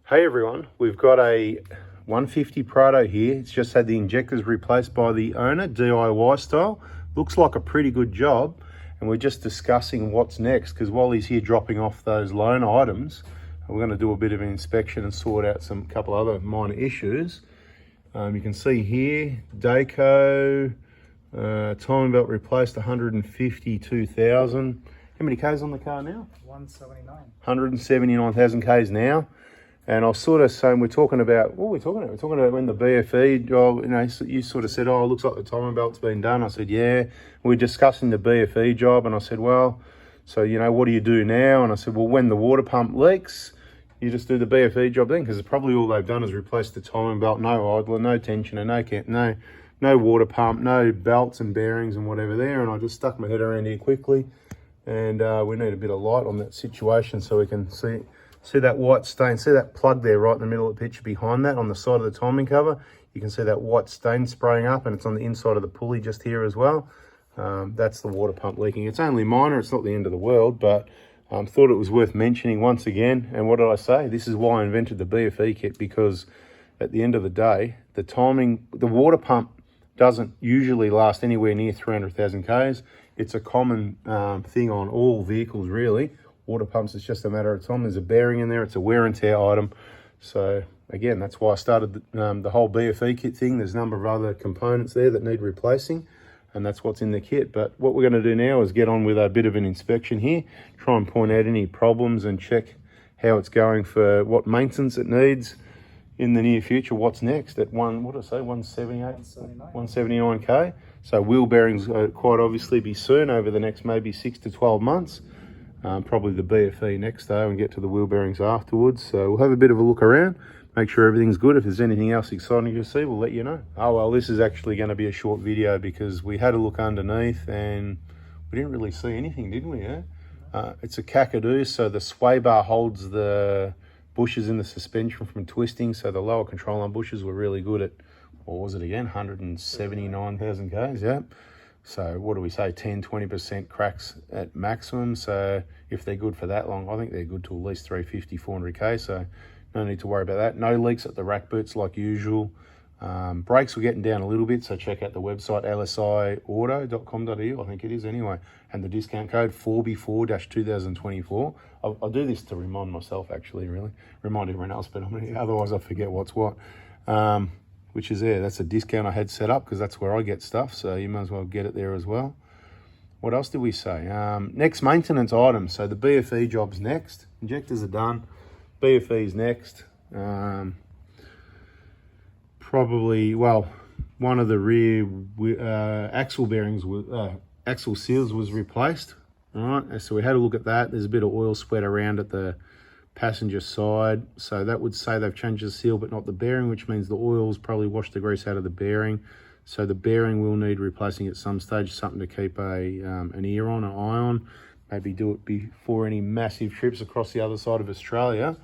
Hey everyone, we've got a 150 Prado here. It's just had the injectors replaced by the owner, DIY style. Looks like a pretty good job, and we're just discussing what's next, because while he's here dropping off those loan items, we're going to do a bit of an inspection and sort out some couple other minor issues. You can see here, Daco, timing belt replaced, 152,000. How many Ks on the car now? 179. 179,000 Ks now. And I was sort of saying, we're talking about, what are we talking about? We're talking about when the BFE job, you know, you sort of said, oh, it looks like the timing belt's been done. I said, yeah. We're discussing the BFE job, and I said, well, so, you know, what do you do now? And I said, well, when the water pump leaks, you just do the BFE job then, because probably all they've done is replace the timing belt, no idler, no tensioner, no water pump, no belts and bearings and whatever there. And I just stuck my head around here quickly, and we need a bit of light on that situation so we can see that white stain, see that plug there right in the middle of the picture behind that on the side of the timing cover. You can see that white stain spraying up, and it's on the inside of the pulley just here as well. That's the water pump leaking. It's only minor, it's not the end of the world, but thought it was worth mentioning once again. And what did I say? This is why I invented the BFE kit, because at the end of the day, the water pump doesn't usually last anywhere near 300,000 Ks. It's a common thing on all vehicles, really. Water pumps, it's just a matter of time. There's a bearing in there, it's a wear and tear item. So again, that's why I started the whole BFE kit thing. There's a number of other components there that need replacing, and that's what's in the kit. But what we're going to do now is get on with a bit of an inspection here, try and point out any problems and check how it's going for what maintenance it needs in the near future. What's next at 179K. So wheel bearings quite obviously be soon, over the next maybe 6 to 12 months. Probably the BFE next though, and get to the wheel bearings afterwards. So we'll have a bit of a look around, make sure everything's good. If there's anything else exciting to see, we'll let you know. Oh well, this is actually going to be a short video because we had a look underneath and we didn't really see anything, did we? It's a Kakadu, so the sway bar holds the bushes in the suspension from twisting, so the lower control arm bushes were really good at, what was it again, 179,000 Ks, yeah. So what do we say, 10-20% cracks at maximum. So if they're good for that long, I think they're good to at least 350, 400K. So no need to worry about that. No leaks at the rack boots like usual. Brakes were getting down a little bit, so check out the website lsiauto.com.au, I think it is anyway. And the discount code 4B4-2024. I'll do this to remind myself, actually, really. Remind everyone else, but otherwise I forget what's what. Which is there. That's a discount I had set up because that's where I get stuff, so you might as well get it there as well. What else did we say? Next maintenance items. So the BFE job's next. Injectors are done. BFE's next. Probably, well, one of the rear axle bearings, axle seals was replaced. All right, so we had a look at that. There's a bit of oil spread around at the passenger side, so that would say they've changed the seal but not the bearing, which means the oil's probably washed the grease out of the bearing. So the bearing will need replacing at some stage, something to keep an ear on, an eye on. Maybe do it before any massive trips across the other side of Australia.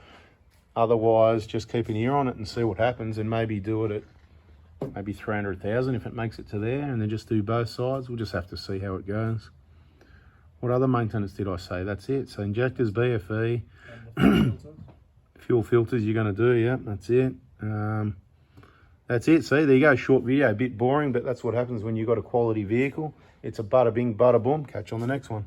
Otherwise, just keep an ear on it and see what happens, and maybe do it at maybe 300,000 if it makes it to there, and then just do both sides. We'll just have to see how it goes. What other maintenance did I say? That's it. So injectors, BFE, fuel filters you're going to do, yeah, that's it. That's it. See, there you go, short video, a bit boring, but that's what happens when you've got a quality vehicle. It's a bada bing, bada boom. Catch you on the next one.